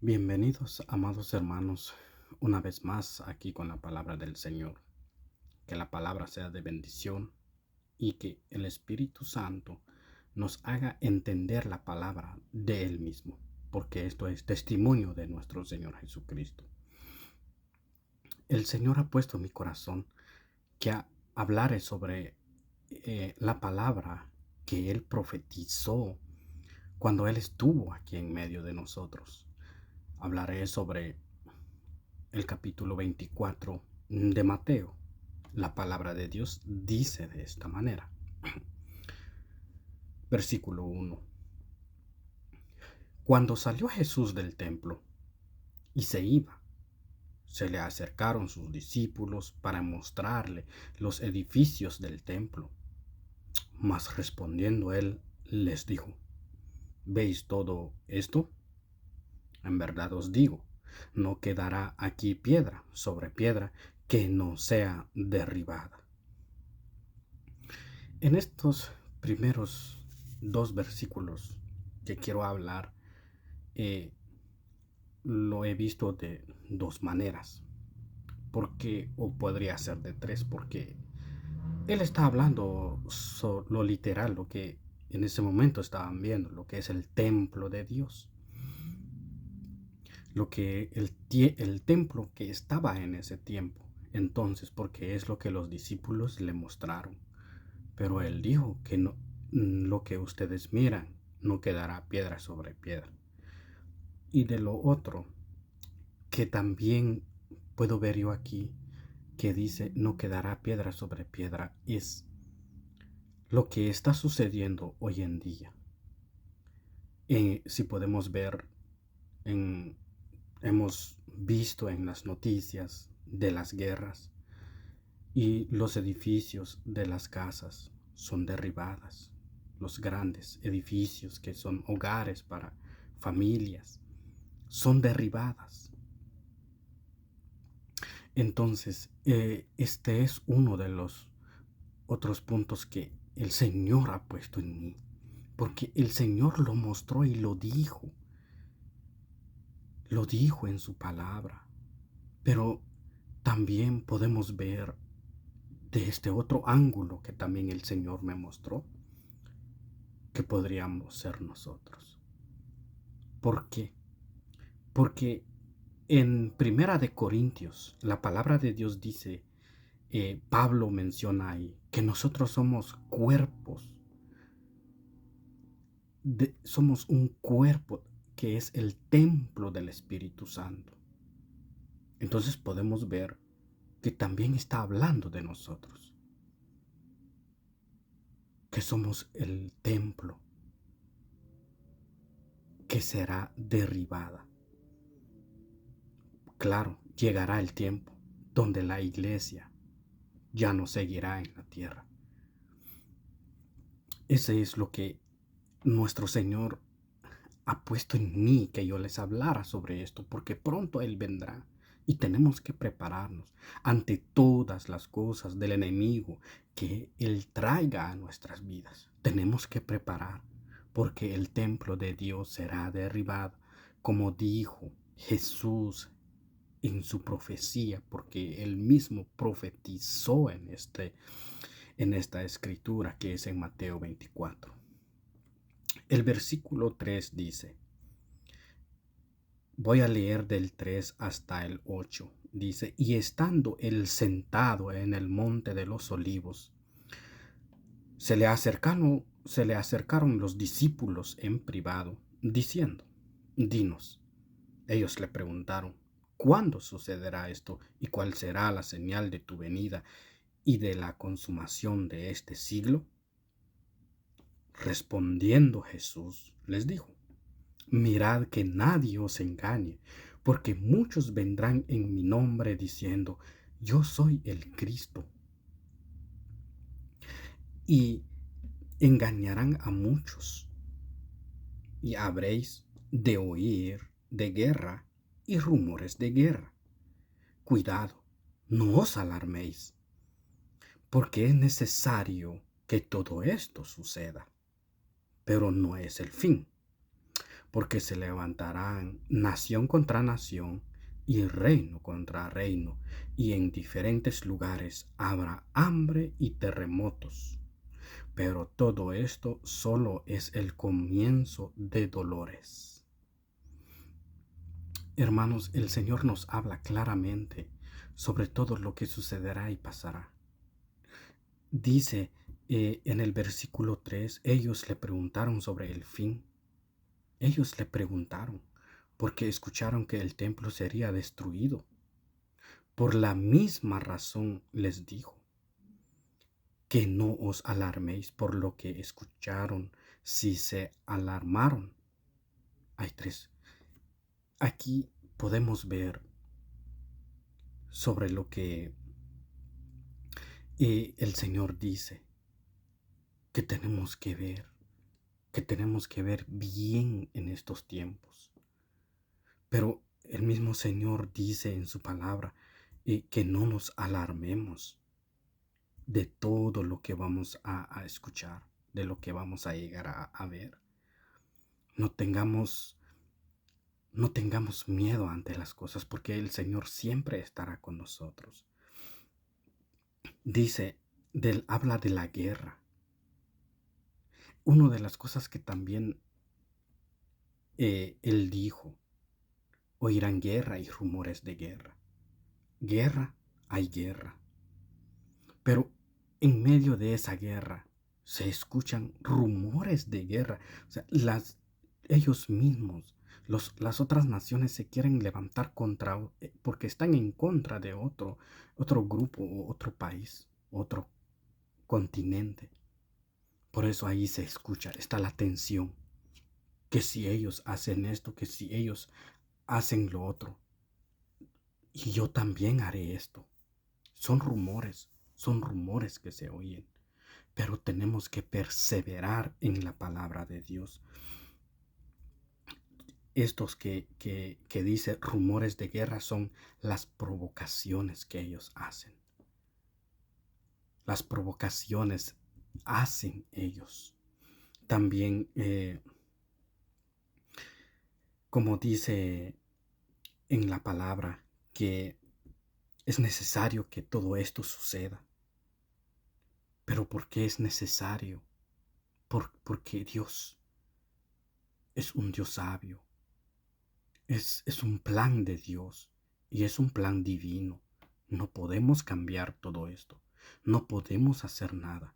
Bienvenidos, amados hermanos, una vez más aquí con la palabra del Señor. Que la palabra sea de bendición y que el Espíritu Santo nos haga entender la palabra de Él mismo, porque esto es testimonio de nuestro Señor Jesucristo. El Señor ha puesto en mi corazón que hablaré sobre la palabra que Él profetizó cuando Él estuvo aquí en medio de nosotros. Hablaré sobre el capítulo 24 de Mateo. La palabra de Dios dice de esta manera. Versículo 1. Cuando salió Jesús del templo y se iba, se le acercaron sus discípulos para mostrarle los edificios del templo. Mas respondiendo él, les dijo: ¿Veis todo esto? En verdad os digo, no quedará aquí piedra sobre piedra que no sea derribada. En estos primeros dos versículos que quiero hablar, eh, lo he visto de dos maneras, porque, o podría ser de tres, porque él está hablando lo literal, lo que en ese momento estaban viendo, lo que es el templo de Dios, lo que el templo que estaba en ese tiempo. Entonces, porque es lo que los discípulos le mostraron. Pero él dijo que no, lo que ustedes miran no quedará piedra sobre piedra. Y de lo otro, que también puedo ver yo aquí, que dice no quedará piedra sobre piedra, es lo que está sucediendo hoy en día. Si podemos ver, en, hemos visto en las noticias de las guerras y los edificios de las casas son derribadas. Los grandes edificios que son hogares para familias son derribadas. Entonces, este es uno de los otros puntos que el Señor ha puesto en mí, porque el Señor lo mostró y lo dijo en su palabra, pero también podemos ver de este otro ángulo que también el Señor me mostró, que podríamos ser nosotros. ¿Por qué? Porque en Primera de Corintios, la palabra de Dios dice, Pablo menciona ahí, que nosotros somos cuerpos, somos un cuerpo que es el templo del Espíritu Santo. Entonces podemos ver que también está hablando de nosotros, que somos el templo que será derribada. Claro, llegará el tiempo donde la iglesia ya no seguirá en la tierra. Ese es lo que nuestro Señor ha puesto en mí, que yo les hablara sobre esto, porque pronto Él vendrá y tenemos que prepararnos ante todas las cosas del enemigo que Él traiga a nuestras vidas. Tenemos que preparar, porque el templo de Dios será derribado, como dijo Jesús en su profecía, porque Él mismo profetizó en esta escritura que es en Mateo 24. El versículo 3 dice, voy a leer del 3 hasta el 8. Dice, y estando él sentado en el monte de los olivos, se le acercaron los discípulos en privado, diciendo, dinos. Ellos le preguntaron, ¿cuándo sucederá esto y cuál será la señal de tu venida y de la consumación de este siglo? Respondiendo Jesús les dijo, mirad que nadie os engañe, porque muchos vendrán en mi nombre diciendo, yo soy el Cristo, y engañarán a muchos, y habréis de oír de guerra y rumores de guerra. Cuidado, no os alarméis, porque es necesario que todo esto suceda, pero no es el fin, porque se levantarán nación contra nación y reino contra reino, y en diferentes lugares habrá hambre y terremotos. Pero todo esto solo es el comienzo de dolores. Hermanos, el Señor nos habla claramente sobre todo lo que sucederá y pasará. Dice en el versículo 3, ellos le preguntaron sobre el fin. Ellos le preguntaron porque escucharon que el templo sería destruido. Por la misma razón les dijo que no os alarméis por lo que escucharon. Si se alarmaron, hay tres. Aquí podemos ver sobre lo que el Señor dice que tenemos que ver bien en estos tiempos. Pero el mismo Señor dice en su palabra que no nos alarmemos de todo lo que vamos a escuchar, de lo que vamos a llegar a ver. No tengamos, no tengamos miedo ante las cosas, porque el Señor siempre estará con nosotros. Dice, habla de la guerra. Una de las cosas que también Él dijo, oirán guerra y rumores de guerra. Guerra, hay guerra. Pero en medio de esa guerra se escuchan rumores de guerra. O sea, ellos mismos, las otras naciones se quieren levantar porque están en contra de otro grupo o otro país, otro continente. Por eso ahí se escucha, está la tensión. Que si ellos hacen esto, que si ellos hacen lo otro, y yo también haré esto. Son rumores que se oyen, pero tenemos que perseverar en la palabra de Dios. Estos que dice rumores de guerra son las provocaciones que ellos hacen. Las provocaciones hacen ellos. También, como dice en la palabra, que es necesario que todo esto suceda. Pero ¿por qué es necesario? Porque Dios es un Dios sabio. Es un plan de Dios y es un plan divino. No podemos cambiar todo esto. No podemos hacer nada.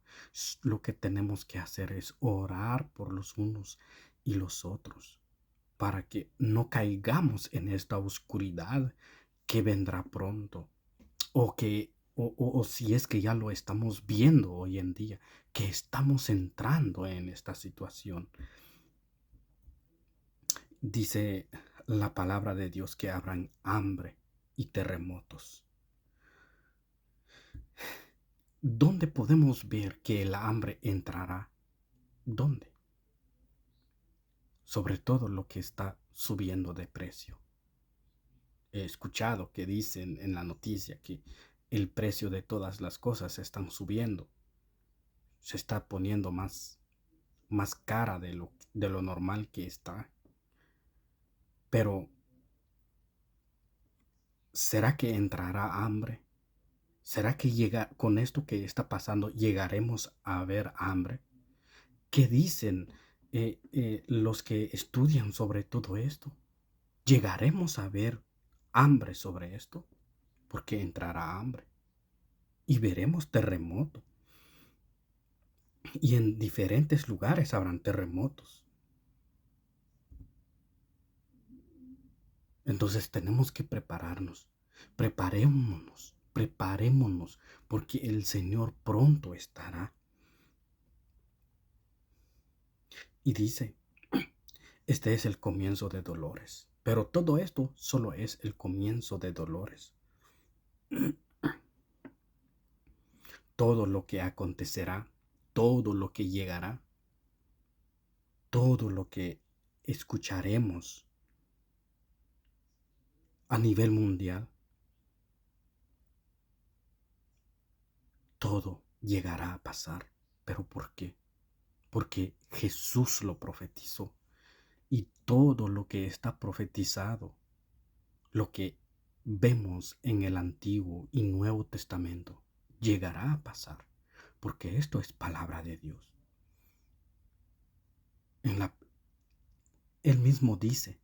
Lo que tenemos que hacer es orar por los unos y los otros para que no caigamos en esta oscuridad que vendrá pronto o si es que ya lo estamos viendo hoy en día, que estamos entrando en esta situación. Dice la palabra de Dios que habrán hambre y terremotos. ¿Dónde podemos ver que el hambre entrará? ¿Dónde? Sobre todo lo que está subiendo de precio. He escuchado que dicen en la noticia que el precio de todas las cosas están subiendo. Se está poniendo más cara de lo normal que está. Pero, ¿será que entrará hambre? ¿Será que con esto que está pasando llegaremos a ver hambre? ¿Qué dicen los que estudian sobre todo esto? ¿Llegaremos a ver hambre sobre esto? Porque entrará hambre y veremos terremoto. Y en diferentes lugares habrán terremotos. Entonces tenemos que prepararnos. Preparémonos, porque el Señor pronto estará. Y dice, este es el comienzo de dolores. Pero todo esto solo es el comienzo de dolores. Todo lo que acontecerá, todo lo que llegará, todo lo que escucharemos a nivel mundial, todo llegará a pasar. ¿Pero por qué? Porque Jesús lo profetizó. y todo lo que está profetizado, lo que vemos en el Antiguo y Nuevo Testamento, llegará a pasar, porque esto es palabra de Dios. Él mismo dice,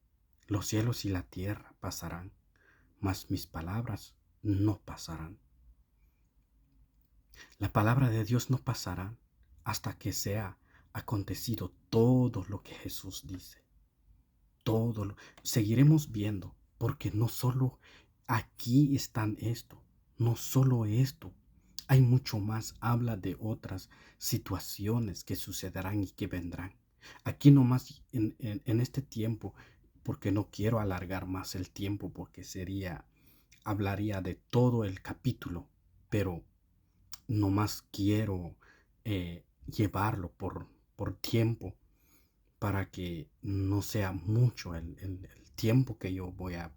los cielos y la tierra pasarán, mas mis palabras no pasarán. La palabra de Dios no pasará hasta que sea acontecido todo lo que Jesús dice. Seguiremos viendo, porque no solo aquí están esto, no solo esto, hay mucho más. Habla de otras situaciones que sucederán y que vendrán. Aquí nomás en este tiempo, porque no quiero alargar más el tiempo, porque hablaría de todo el capítulo, pero nomás quiero llevarlo por tiempo para que no sea mucho el tiempo que yo voy a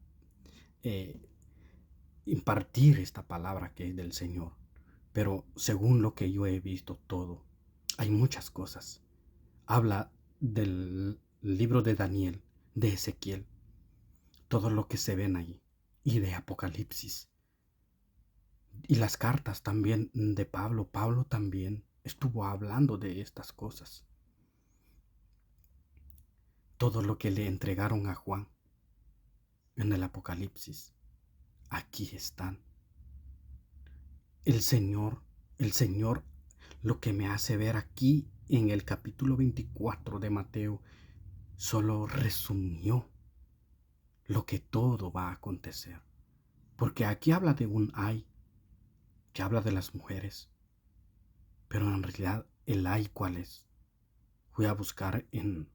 eh, impartir esta palabra que es del Señor. Pero según lo que yo he visto todo, hay muchas cosas. Habla del libro de Daniel, de Ezequiel, todo lo que se ven ahí, y de Apocalipsis. Y las cartas también de Pablo. Pablo también estuvo hablando de estas cosas. Todo lo que le entregaron a Juan en el Apocalipsis, aquí están. El Señor, lo que me hace ver aquí en el capítulo 24 de Mateo, solo resumió lo que todo va a acontecer. Porque aquí habla de un ay, que habla de las mujeres. Pero en realidad el ay, ¿cuál es? Fui a buscar en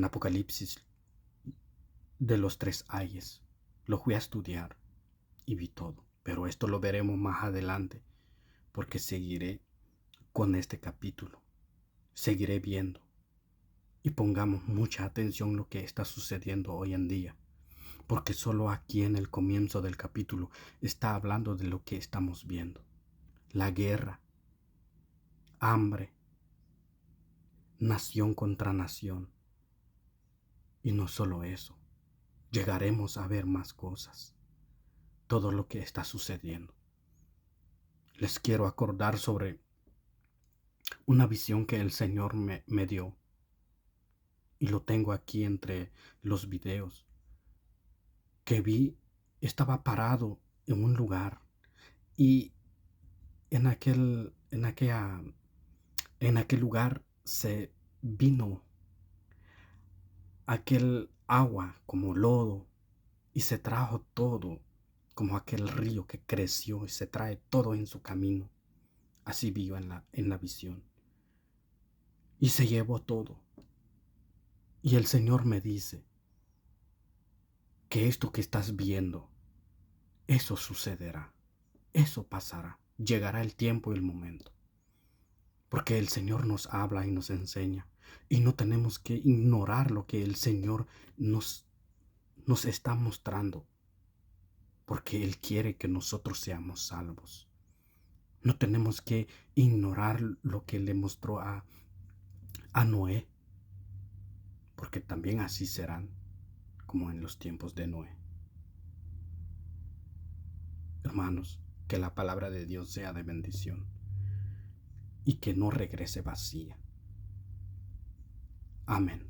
Apocalipsis de los 3 ayes. Lo fui a estudiar y vi todo. Pero esto lo veremos más adelante, porque seguiré con este capítulo. Seguiré viendo y pongamos mucha atención lo que está sucediendo hoy en día, porque solo aquí en el comienzo del capítulo está hablando de lo que estamos viendo. La guerra, hambre, nación contra nación. Y no solo eso, llegaremos a ver más cosas, todo lo que está sucediendo. Les quiero acordar sobre una visión que el Señor me dio, y lo tengo aquí entre los videos, que vi. Estaba parado en un lugar y en aquel lugar se vino aquel agua como lodo y se trajo todo, como aquel río que creció y se trae todo en su camino. Así vi en la visión. Y se llevó todo. Y el Señor me dice que esto que estás viendo, eso sucederá, eso pasará, llegará el tiempo y el momento. Porque el Señor nos habla y nos enseña. Y no tenemos que ignorar lo que el Señor nos está mostrando. Porque Él quiere que nosotros seamos salvos. No tenemos que ignorar lo que le mostró a Noé. Porque también así serán como en los tiempos de Noé. Hermanos, que la palabra de Dios sea de bendición y que no regrese vacía. Amén.